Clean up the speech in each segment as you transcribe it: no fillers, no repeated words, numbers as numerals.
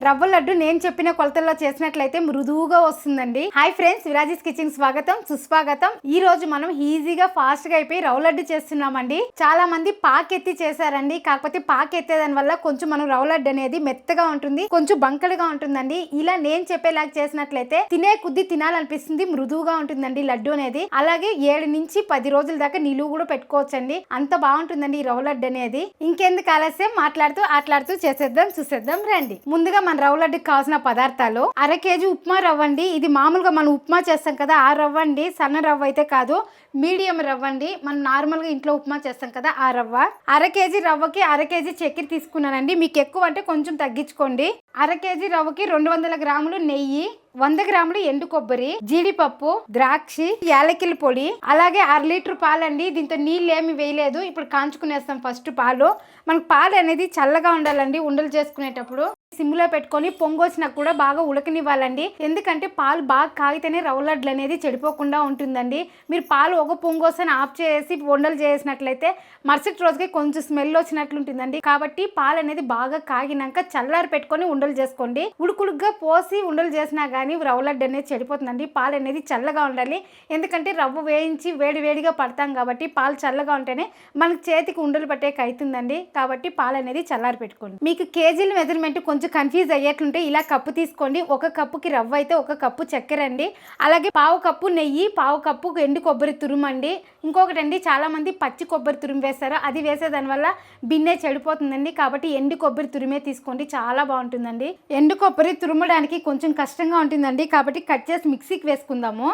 రవ్వ లడ్డు నేను చెప్పిన కొలతల్లో చేసినట్లయితే మృదువుగా వస్తుందండి. హాయ్ ఫ్రెండ్స్, విరాజీస్ కిచెన్ స్వాగతం సుస్వాగతం. ఈ రోజు మనం ఈజీగా ఫాస్ట్ గా అయిపోయి రవ్వ లడ్డు చేస్తున్నామండి. చాలా మంది పాకెత్తి చేశారండి. కాకపోతే పాకెత్తేదాని వల్ల కొంచెం మనం రవ్వ లడ్డు అనేది మెత్తగా ఉంటుంది, కొంచెం బంకలుగా ఉంటుందండి. ఇలా నేను చెప్పేలాగా చేసినట్లయితే తినే కొద్ది తినాలనిపిస్తుంది, మృదువుగా ఉంటుందండి లడ్డు అనేది. అలాగే 7 నుంచి 10 రోజుల దాకా నిలువ కూడా పెట్టుకోవచ్చండి. అంత బాగుంటుందండి ఈ రవ్వ లడ్డు అనేది. ఇంకెందుకు ఆలస్యం, మాట్లాడుతూ చేసేద్దాం, చూసేద్దాం రండి. ముందుగా మన రవ్వ లడ్డుకి కావాల్సిన పదార్థాలు: 1/2 కేజీ ఉప్మా రవ్వ అండి. ఇది మామూలుగా మనం ఉప్మా చేస్తాం కదా ఆ రవ్వ అండి, సన్న రవ్వ అయితే కాదు, మీడియం రవ్వ అండి. మనం నార్మల్ గా ఇంట్లో ఉప్మా చేస్తాం కదా ఆ రవ్వ. 1/2 కేజీ రవ్వకి 1/2 కేజీ చక్కెర తీసుకున్నానండి. మీకు ఎక్కువ అంటే కొంచెం తగ్గించుకోండి. 1/2 కేజీ రవ్వకి 200 గ్రాములు నెయ్యి, 100 గ్రాములు ఎండు కొబ్బరి, జీడిపప్పు, ద్రాక్షి, యాలకిల పొడి, అలాగే 1/2 లీటర్ పాలండి. దీంతో నీళ్ళు ఏమి వేయలేదు. ఇప్పుడు కాంచుకునేస్తాం ఫస్ట్ పాలు. మనకు పాలు అనేది చల్లగా ఉండాలండి ఉండలు చేసుకునేటప్పుడు. సిమ్లో పెట్టుకొని పొంగొచ్చినా కూడా బాగా ఉడకనివ్వాలండి. ఎందుకంటే పాలు బాగా కాగితేనే రవ్వ లడ్లు అనేది చెడిపోకుండా ఉంటుందండి. మీరు పాలు ఒక పొంగొస్తని ఆఫ్ చేసి ఉండలు చేసినట్లయితే మరుసటి రోజుకి కొంచెం స్మెల్ వచ్చినట్లుంటుందండి. కాబట్టి పాలు అనేది బాగా కాగినాక చల్లారి పెట్టుకొని ఉండలు చేసుకోండి. ఉడుకుడుగ్గా పోసి ఉండలు చేసినా కానీ రవ్వ లడ్డు అనేది చెడిపోతుందండి. పాలు అనేది చల్లగా ఉండాలి. ఎందుకంటే రవ్వ వేయించి వేడిగా పడతాం కాబట్టి పాలు చల్లగా ఉంటేనే మనకు చేతికి ఉండలు పట్టేకి అవుతుందండి. కాబట్టి పాలు అనేది చల్లారి పెట్టుకోండి. మీకు కేజీల మెజర్మెంట్ కొంచెం కన్ఫ్యూజ్ అయ్యేట్లుంటే ఇలా కప్పు తీసుకోండి. 1 కప్పుకి రవ్వ అయితే 1 కప్పు చక్కెర అండి. అలాగే 1/2 కప్పు నెయ్యి, 1/2 కప్పు ఎండు కొబ్బరి తురుమండి. ఇంకొకటి అండి, చాలా మంది పచ్చి కొబ్బరి తురుము వేస్తారు. అది వేసేదాని వల్ల బిన్నే చెడిపోతుందండి. కాబట్టి ఎండు కొబ్బరి తురుమే తీసుకోండి, చాలా బాగుంటుందండి. ఎండు కొబ్బరి తురుమడానికి కొంచెం కష్టంగా ఉంటుందండి. కాబట్టి కట్ చేసి మిక్సీకి వేసుకుందాము.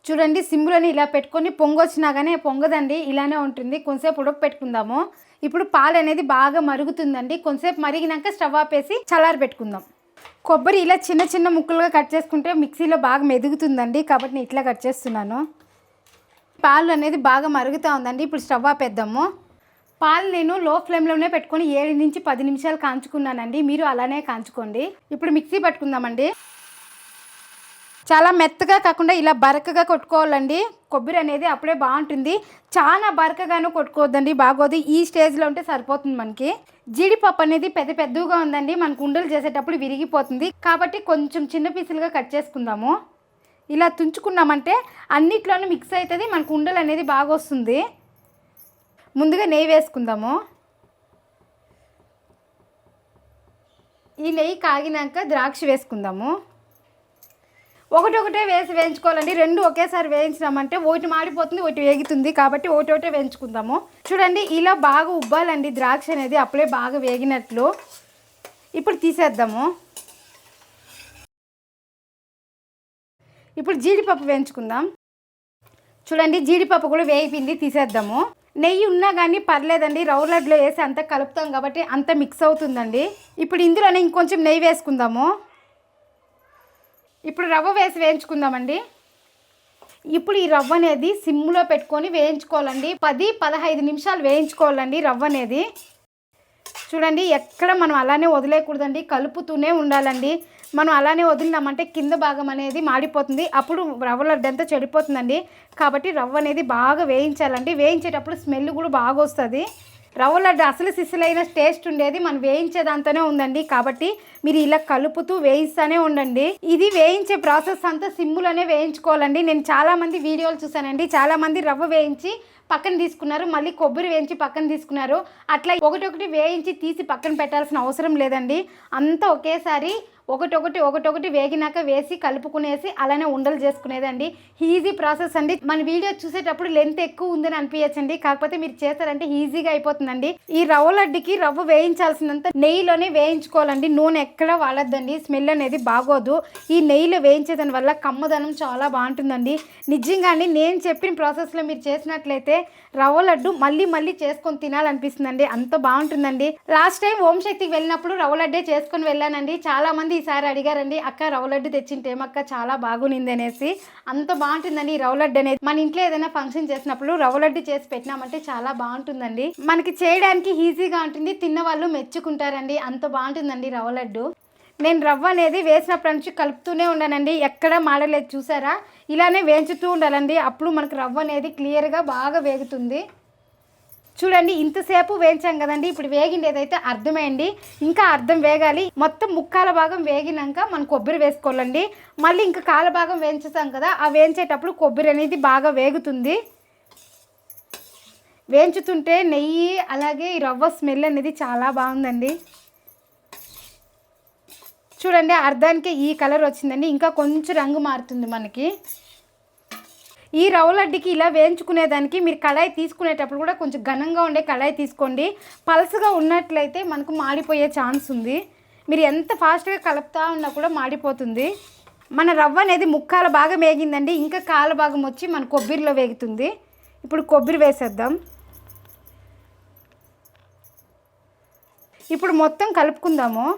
చూడండి, సిమ్లోని ఇలా పెట్టుకొని పొంగొచ్చినా కానీ పొంగదండి, ఇలానే ఉంటుంది. కొంచెంసేపు ఉడక పెట్టుకుందాము. ఇప్పుడు పాలు అనేది బాగా మరుగుతుందండి. కొంచెంసేపు మరిగినాక స్టవ్ ఆపేసి చల్లారి పెట్టుకుందాం. కొబ్బరి ఇలా చిన్న చిన్న ముక్కలుగా కట్ చేసుకుంటే మిక్సీలో బాగా మెదుగుతుందండి. కాబట్టి నేను ఇట్లా కట్ చేస్తున్నాను. పాలు అనేది బాగా మరుగుతూ ఉందండి. ఇప్పుడు స్టవ్ ఆపేద్దాము. పాలు నేను లో ఫ్లేమ్లోనే పెట్టుకొని 7 నుంచి 10 నిమిషాలు కాంచుకున్నానండి. మీరు అలానే కాంచుకోండి. ఇప్పుడు మిక్సీ పట్టుకుందామండి. చాలా మెత్తగా కాకుండా ఇలా బరకగా కొట్టుకోవాలండి. కొబ్బరి అనేది అప్పుడే బాగుంటుంది. చాలా బరకగాను కొట్టుకోవద్దండి, బాగోదు. ఈ స్టేజ్లో ఉంటే సరిపోతుంది మనకి. జీడిపప్పు అనేది పెద్దగా ఉందండి. మనకు ఉండలు చేసేటప్పుడు విరిగిపోతుంది. కాబట్టి కొంచెం చిన్న పీసులుగా కట్ చేసుకుందాము. ఇలా తుంచుకున్నామంటే అన్నిట్లోనూ మిక్స్ అవుతుంది, మనకు ఉండలు అనేది బాగా వస్తుంది. ముందుగా నెయ్యి వేసుకుందాము. ఈ నెయ్యి కాగినాక ద్రాక్ష వేసుకుందాము. ఒకటే వేసి వేయించుకోవాలండి. 2 ఒకేసారి వేయించినామంటే ఒకటి మాడిపోతుంది, ఒకటి వేగుతుంది. కాబట్టి ఒకటే వేయించుకుందాము. చూడండి, ఇలా బాగా ఉబ్బాలండి ద్రాక్ష అనేది, అప్పుడే బాగా వేగినట్లు. ఇప్పుడు తీసేద్దాము. ఇప్పుడు జీడిపప్పు వేయించుకుందాం. చూడండి, జీడిపప్పు కూడా వేగిపోయింది, తీసేద్దాము. నెయ్యి ఉన్నా కానీ పర్లేదండి, రవ్వ లడ్డులో వేసి అంతా కలుపుతాం కాబట్టి అంతా మిక్స్ అవుతుందండి. ఇప్పుడు ఇందులోనే ఇంకొంచెం నెయ్యి వేసుకుందాము. ఇప్పుడు రవ్వ వేసి వేయించుకుందామండి. ఇప్పుడు ఈ రవ్వ అనేది సిమ్లో పెట్టుకొని వేయించుకోవాలండి. 10-15 నిమిషాలు వేయించుకోవాలండి రవ్వ అనేది. చూడండి, ఎక్కడ మనం అలానే వదిలేయకూడదండి, కలుపుతూనే ఉండాలండి. మనం అలానే వదిలినామంటే కింద భాగం అనేది మాడిపోతుంది, అప్పుడు రవ్వ లడ్డు అంతా చెడిపోతుందండి. కాబట్టి రవ్వ అనేది బాగా వేయించాలండి. వేయించేటప్పుడు స్మెల్ కూడా బాగా వస్తుంది. రవ్వ లడ్డు అసలు సిసిలైన టేస్ట్ ఉండేది మనం వేయించేదాంతోనే ఉందండి. కాబట్టి మీరు ఇలా కలుపుతూ వేయిస్తూనే ఉండండి. ఇది వేయించే ప్రాసెస్ అంతా సిమ్ములోనే వేయించుకోవాలండి. నేను చాలామంది వీడియోలు చూసానండి, చాలామంది రవ్వ వేయించి పక్కన తీసుకున్నారు, మళ్ళీ కొబ్బరి వేయించి పక్కన తీసుకున్నారు. అట్లా ఒకటి వేయించి తీసి పక్కన పెట్టాల్సిన అవసరం లేదండి. అంతా ఒకేసారి ఒకటొకటి వేగినాక వేసి కలుపుకునేసి అలానే ఉండలు చేసుకునేదండి. ఈజీ ప్రాసెస్ అండి. మన వీడియో చూసేటప్పుడు లెంత్ ఎక్కువ ఉందని అనిపించండి, కాకపోతే మీరు చేస్తారంటే ఈజీగా అయిపోతుందండి. ఈ రవ్వ లడ్డుకి రవ్వ వేయించాల్సినంత నెయ్యిలోనే వేయించుకోవాలండి. నూనె ఎక్కడ వాడద్దండి, స్మెల్ అనేది బాగోదు. ఈ నెయ్యిలో వేయించేదాని వల్ల కమ్మదనం చాలా బాగుంటుందండి. నిజంగా అండి, నేను చెప్పిన ప్రాసెస్లో మీరు చేసినట్లయితే రవ్వ లడ్డు మళ్ళీ చేసుకొని తినాలనిపిస్తుందండి, అంత బాగుంటుందండి. లాస్ట్ టైం ఓం శక్తికి వెళ్ళినప్పుడు రవ్వ లడ్డే చేసుకొని వెళ్ళానండి. చాలా మంది ఈసారి అడిగారండి, అక్క రవ్వ లడ్డు తెచ్చింటేమక్క చాలా బాగునింది అనేసి. అంత బాగుంటుందండి ఈ రవ్వ లడ్డు అనేది. మన ఇంట్లో ఏదైనా ఫంక్షన్ చేసినప్పుడు రవ్వ లడ్డు చేసి పెట్టినామంటే చాలా బాగుంటుందండి. మనకి చేయడానికి ఈజీగా ఉంటుంది, తిన్న వాళ్ళు మెచ్చుకుంటారండి. అంత బాగుంటుందండి రవ్వ లడ్డు. నేను రవ్వ అనేది వేసినప్పటి నుంచి కలుపుతూనే ఉన్నానండి, ఎక్కడ మాడలేదు. చూసారా, ఇలానే వేయించుతూ ఉండాలండి. అప్పుడు మనకు రవ్వ అనేది క్లియర్గా బాగా వేగుతుంది. చూడండి ఇంతసేపు వేయించాం కదండి, ఇప్పుడు వేగిండేదైతే అర్థమైంది, ఇంకా అర్థం వేగాలి. మొత్తం ముక్కాల భాగం వేగినాక మనం కొబ్బరి వేసుకోవాలండి. మళ్ళీ ఇంకా కాల భాగం వేయించుతాం కదా, ఆ వేయించేటప్పుడు కొబ్బరి అనేది బాగా వేగుతుంది. వేయించుతుంటే నెయ్యి అలాగే ఈ రవ్వ స్మెల్ అనేది చాలా బాగుందండి. చూడండి అర్ధానికి ఈ కలర్ వచ్చిందండి, ఇంకా కొంచెం రంగు మారుతుంది మనకి. ఈ రవ్వ లడ్డుకి ఇలా వేయించుకునేదానికి మీరు కళాయి తీసుకునేటప్పుడు కూడా కొంచెం ఘనంగా ఉండే కళాయి తీసుకోండి. పలసగా ఉన్నట్లయితే మనకు మాడిపోయే ఛాన్స్ ఉంది. మీరు ఎంత ఫాస్ట్గా కలుపుతా ఉన్నా కూడా మాడిపోతుంది. మన రవ్వ అనేది ముక్కాల భాగం వేగిందండి, ఇంకా కాల భాగం వచ్చి మన కొబ్బరిలో వేగుతుంది. ఇప్పుడు కొబ్బరి వేసేద్దాం. ఇప్పుడు మొత్తం కలుపుకుందాము.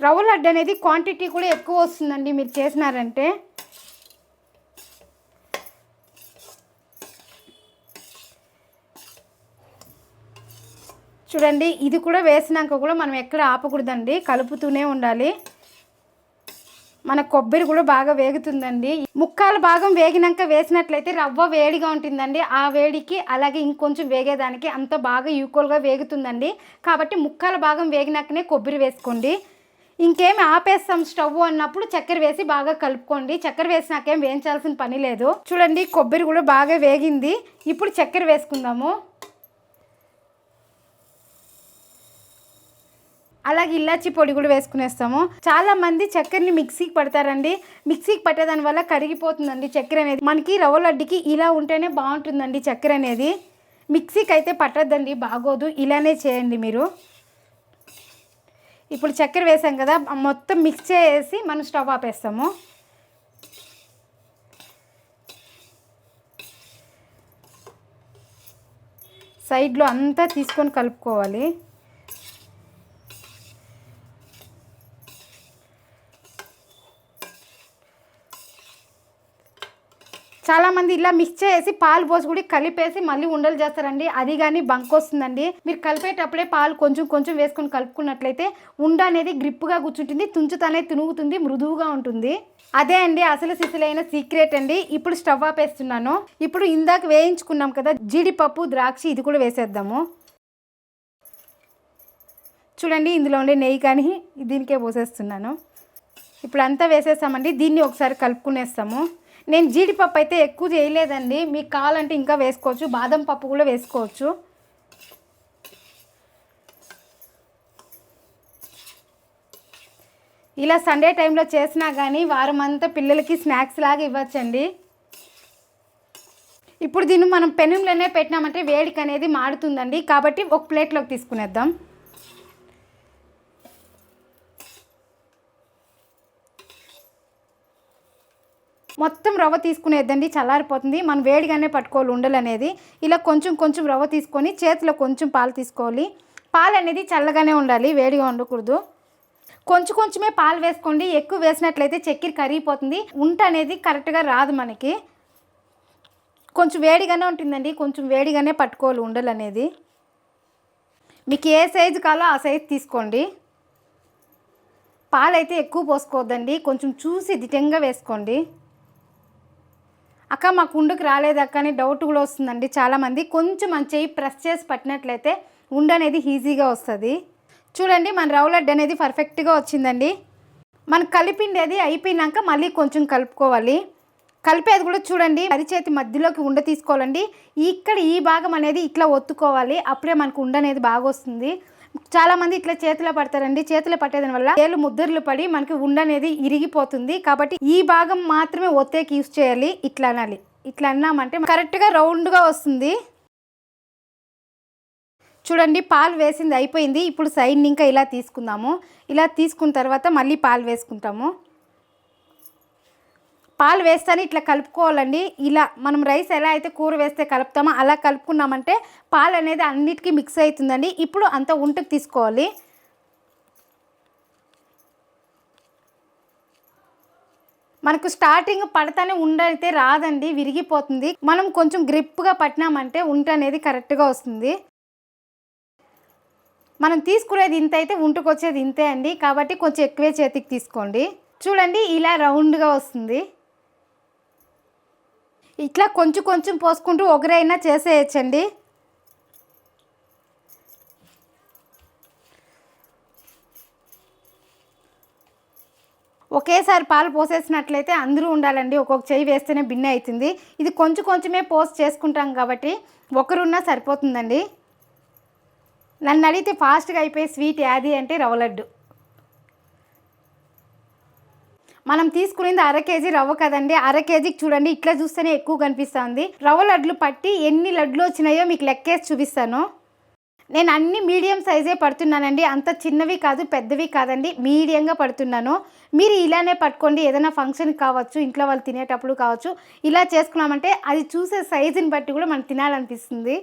రవ్వ లడ్డు అనేది క్వాంటిటీ కూడా ఎక్కువ వస్తుందండి మీరు చేసినారంటే. చూడండి ఇది కూడా వేసినాక కూడా మనం ఎక్కడ ఆపకూడదండి, కలుపుతూనే ఉండాలి. మన కొబ్బరి కూడా బాగా వేగుతుందండి. ముక్కాల భాగం వేగినాక వేసినట్లయితే రవ్వ వేడిగా ఉంటుందండి, ఆ వేడికి అలాగే ఇంకొంచెం వేగేదానికి అంత బాగా ఈక్వల్గా వేగుతుందండి. కాబట్టి ముక్కాల భాగం వేగినాకనే కొబ్బరి వేసుకోండి. ఇంకేమి ఆపేస్తాం స్టవ్ అన్నప్పుడు చక్కెర వేసి బాగా కలుపుకోండి. చక్కెర వేసినాకేం వేయించాల్సిన పని లేదు. చూడండి కొబ్బరి కూడా బాగా వేగింది, ఇప్పుడు చక్కెర వేసుకుందాము. అలాగే ఇలాచి పొడి కూడా వేసుకునేస్తాము. చాలా మంది చక్కెరని మిక్సీకి పడతారండి, మిక్సీకి పట్టేదాని వల్ల కరిగిపోతుందండి చక్కెర అనేది. మనకి రవ్వ లడ్డుకి ఇలా ఉంటేనే బాగుంటుందండి చక్కెర అనేది. మిక్సీకి అయితే పట్టద్దండి, బాగోదు, ఇలానే చేయండి మీరు. ఇప్పుడు చక్కెర వేసాం కదా, మొత్తం మిక్స్ చేసి మనం స్టవ్ ఆపేస్తాము. సైడ్లో అంతా తీసుకొని కలుపుకోవాలి. చాలామంది ఇలా మిక్స్ చేసి పాలు పోసి కూడా కలిపేసి మళ్ళీ ఉండలు చేస్తారండి, అది కానీ బంక్ వస్తుందండి. మీరు కలిపేటప్పుడే పాలు కొంచెం కొంచెం వేసుకొని కలుపుకున్నట్లయితే ఉండ అనేది గ్రిప్గా కూర్చుంటుంది, తుంచుతానే తినుగుతుంది, మృదువుగా ఉంటుంది. అదే అండి అసలు సిసలైన సీక్రెట్ అండి. ఇప్పుడు స్టవ్ ఆపేస్తున్నాను. ఇప్పుడు ఇందాక వేయించుకున్నాం కదా జీడిపప్పు ద్రాక్ష, ఇది కూడా వేసేద్దాము. చూడండి ఇందులో ఉండే నెయ్యి కానీ దీనికే పోసేస్తున్నాను. ఇప్పుడు అంతా వేసేస్తామండి, దీన్ని ఒకసారి కలుపుకునేస్తాము. నేను జీడిపప్పు అయితే ఎక్కువ చేయలేదండి, మీకు కావాలంటే ఇంకా వేసుకోవచ్చు, బాదం పప్పు కూడా వేసుకోవచ్చు. ఇలా సండే టైంలో చేసినా కానీ వారం అంతా పిల్లలకి స్నాక్స్ లాగా ఇవ్వచ్చండి. ఇప్పుడు దీన్ని మనం పెనంలోనే పెట్టినామంటే వేడికి అనేది మాడుతుందండి, కాబట్టి ఒక ప్లేట్లోకి తీసుకునేద్దాం. మొత్తం రవ్వ తీసుకునేద్దండి, చల్లారిపోతుంది. మనం వేడిగానే పట్టుకోవాలి ఉండలు అనేది. ఇలా కొంచెం కొంచెం రవ్వ తీసుకొని చేతిలో కొంచెం పాలు తీసుకోవాలి. పాలు అనేది చల్లగానే ఉండాలి, వేడిగా ఉండకూడదు. కొంచెం కొంచెమే పాలు వేసుకోండి, ఎక్కువ వేసినట్లయితే చక్కెర కరిగిపోతుంది, ఉంట అనేది కరెక్ట్గా రాదు మనకి. కొంచెం వేడిగానే ఉంటుందండి, కొంచెం వేడిగానే పట్టుకోవాలి ఉండలు అనేది. మీకు ఏ సైజు కావాలో ఆ సైజు తీసుకోండి. పాలు అయితే ఎక్కువ పోసుకోవద్దండి, కొంచెం చూసి దిటంగా వేసుకోండి. అక్క మాకు ఉండకు రాలేదు అక్క అని డౌట్ కూడా వస్తుందండి చాలామంది. కొంచెం మన చెయ్యి ప్రెస్ చేసి పట్టినట్లయితే ఉండ అనేది ఈజీగా వస్తుంది. చూడండి మన రవ్వ లడ్డు అనేది పర్ఫెక్ట్గా వచ్చిందండి. మనం కలిపిండేది అయిపోయినాక మళ్ళీ కొంచెం కలుపుకోవాలి. కలిపేది కూడా చూడండి అరిచేతి మధ్యలోకి ఉండ తీసుకోవాలండి. ఇక్కడ ఈ భాగం అనేది ఇట్లా ఒత్తుకోవాలి, అప్పుడే మనకు ఉండ అనేది బాగా వస్తుంది. చాలామంది ఇట్లా చేతిలో పడతారండి, చేతిలో పట్టేదాని వల్ల ఏళ్ళు ముద్దర్లు పడి మనకి ఉండ అనేది ఇరిగిపోతుంది. కాబట్టి ఈ భాగం మాత్రమే ఒత్తేకి యూజ్ చేయాలి. ఇట్లా అనాలి, ఇట్లా అన్నామంటే కరెక్ట్గా రౌండ్గా వస్తుంది. చూడండి పాలు వేసింది అయిపోయింది. ఇప్పుడు సైడ్ని ఇంకా ఇలా తీసుకుందాము. ఇలా తీసుకున్న తర్వాత మళ్ళీ పాలు వేసుకుంటాము. పాలు వేస్తానే ఇట్లా కలుపుకోవాలండి. ఇలా మనం రైస్ ఎలా అయితే కూర వేస్తే కలుపుతామో అలా కలుపుకున్నామంటే పాలు అనేది అన్నిటికీ మిక్స్ అవుతుందండి. ఇప్పుడు అంత ఉంటకు తీసుకోవాలి. మనకు స్టార్టింగ్ పడతానే ఉండ అయితే రాదండి, విరిగిపోతుంది. మనం కొంచెం గ్రిప్గా పట్టినామంటే ఉంట అనేది కరెక్ట్గా వస్తుంది. మనం తీసుకునేది ఇంత అయితే ఉంటకు వచ్చేది ఇంతే అండి, కాబట్టి కొంచెం ఎక్కువే చేతికి తీసుకోండి. చూడండి ఇలా రౌండ్గా వస్తుంది. ఇట్లా కొంచెం కొంచెం పోసుకుంటూ ఒకరైనా చేసేయచ్చండి. ఒకేసారి పాలు పోసేసినట్లయితే అందరూ ఉండాలండి, ఒక్కొక్క చెయ్యి వేస్తేనే భిన్న అవుతుంది. ఇది కొంచెం కొంచెమే పోస్ట్ చేసుకుంటాం కాబట్టి ఒకరున్నా సరిపోతుందండి. నన్ను అడిగితే ఫాస్ట్గా అయిపోయి స్వీట్ యాది అంటే రవ్వ లడ్డు. మనం తీసుకునేది 1/2 కేజీ రవ్వ కదండి, 1/2 కేజీకి చూడండి ఇట్లా చూస్తేనే ఎక్కువ కనిపిస్తుంది. రవ్వ లడ్లు పట్టి ఎన్ని లడ్లు వచ్చినాయో మీకు లెక్కేసి చూపిస్తాను. నేను అన్ని మీడియం సైజే పడుతున్నానండి, అంత చిన్నవి కాదు పెద్దవి కాదండి, మీడియంగా పడుతున్నాను. మీరు ఇలానే పట్టుకోండి, ఏదైనా ఫంక్షన్కి కావచ్చు, ఇంట్లో వాళ్ళు తినేటప్పుడు కావచ్చు. ఇలా చేసుకున్నామంటే అది చూసే సైజుని బట్టి కూడా మనకు తినాలనిపిస్తుంది.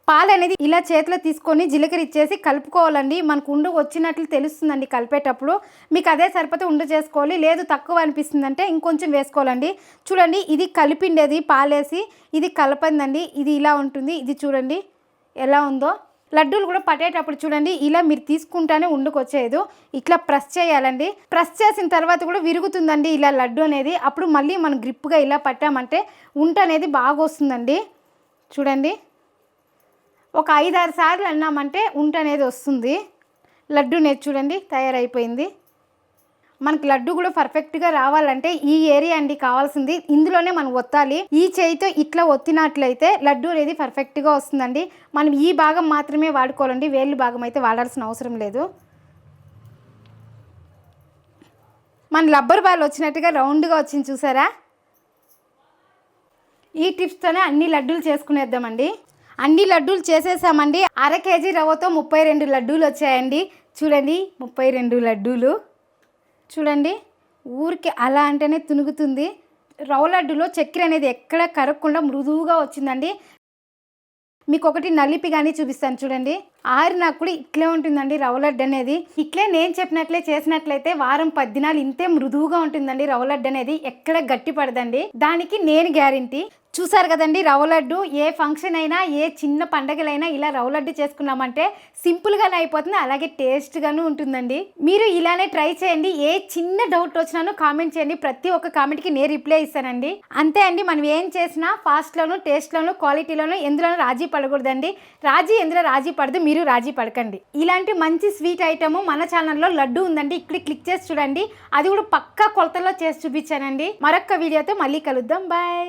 పాలు అనేది ఇలా చేతిలో తీసుకొని జీలకర్ర ఇచ్చేసి కలుపుకోవాలండి. మనకు ఉండు వచ్చినట్లు తెలుస్తుందండి కలిపేటప్పుడు. మీకు అదే సరిపోతే ఉండు చేసుకోవాలి, లేదు తక్కువ అనిపిస్తుందంటే ఇంకొంచెం వేసుకోవాలండి. చూడండి ఇది కలిపిండేది పాలేసి, ఇది కలపందండి, ఇది ఇలా ఉంటుంది. ఇది చూడండి ఎలా ఉందో. లడ్డూలు కూడా పట్టేటప్పుడు చూడండి ఇలా మీరు తీసుకుంటానే ఉండుకొచ్చేది, ఇట్లా ప్రెస్ చేయాలండి. ప్రెస్ చేసిన తర్వాత కూడా విరుగుతుందండి ఇలా లడ్డు అనేది. అప్పుడు మళ్ళీ మనం గ్రిప్గా ఇలా పట్టామంటే ఉంట అనేది బాగా వస్తుందండి. చూడండి ఒక 5-6 సార్లు అన్నామంటే ఉంట అనేది వస్తుంది. లడ్డు అనేది చూడండి తయారైపోయింది. మనకి లడ్డు కూడా పర్ఫెక్ట్గా రావాలంటే ఈ ఏరియా అండి కావాల్సింది, ఇందులోనే మనం ఒత్తాలి. ఈ చేయితో ఇట్లా ఒత్తినట్లయితే లడ్డు అనేది పర్ఫెక్ట్గా వస్తుందండి. మనం ఈ భాగం మాత్రమే వాడుకోవాలండి, వేళ్ళు భాగం అయితే వాడాల్సిన అవసరం లేదు. మన రబ్బర్ బాల్ వచ్చినట్టుగా రౌండ్గా వచ్చింది చూసారా. ఈ టిప్స్తోనే అన్ని లడ్డూలు చేసుకునేద్దామండి. అన్ని లడ్డూలు చేసేసామండి. 1/2 కేజీ రవ్వతో 32 లడ్డూలు వచ్చాయండి. చూడండి 32 లడ్డూలు చూడండి, ఊరికి అలా అంటేనే తునుగుతుంది. రవ్వ లడ్డులో చక్కెర అనేది ఎక్కడ కరగకుండా మృదువుగా వచ్చిందండి. మీకు ఒకటి నలిపి కానీ చూపిస్తాను చూడండి. ఆరినాకు కూడా ఇట్లే ఉంటుందండి రవ్వ లడ్డు అనేది. ఇట్లే నేను చెప్పినట్లే చేసినట్లయితే వారం 10 దినాలు ఇంతే మృదువుగా ఉంటుందండి రవ్వ లడ్డు అనేది, ఎక్కడ గట్టి పడదండి. దానికి నేను గ్యారంటీ. చూసారు కదండి రవ్వ లడ్డు. ఏ ఫంక్షన్ అయినా ఏ చిన్న పండగలైనా ఇలా రవ్వ లడ్డు చేసుకున్నామంటే సింపుల్గానే అయిపోతుంది, అలాగే టేస్ట్గాను ఉంటుందండి. మీరు ఇలానే ట్రై చేయండి. ఏ చిన్న డౌట్ వచ్చినానో కామెంట్ చేయండి, ప్రతి ఒక్క కామెంట్కి నేను రిప్లై ఇస్తానండి. అంతే అండి, మనం ఏం చేసినా ఫాస్ట్లోను టేస్ట్లోను క్వాలిటీలోను ఎందులోనూ రాజీ పడకూడదండి. ఎందులో రాజీ పడదు, మీరు రాజీ పడకండి. ఇలాంటి మంచి స్వీట్ ఐటమ్ మన ఛానల్లో లడ్డు ఉందండి, ఇక్కడ క్లిక్ చేసి చూడండి. అది కూడా పక్కా కొలతల్లో చేసి చూపించానండి. మరొక వీడియోతో మళ్ళీ కలుద్దాం. బాయ్.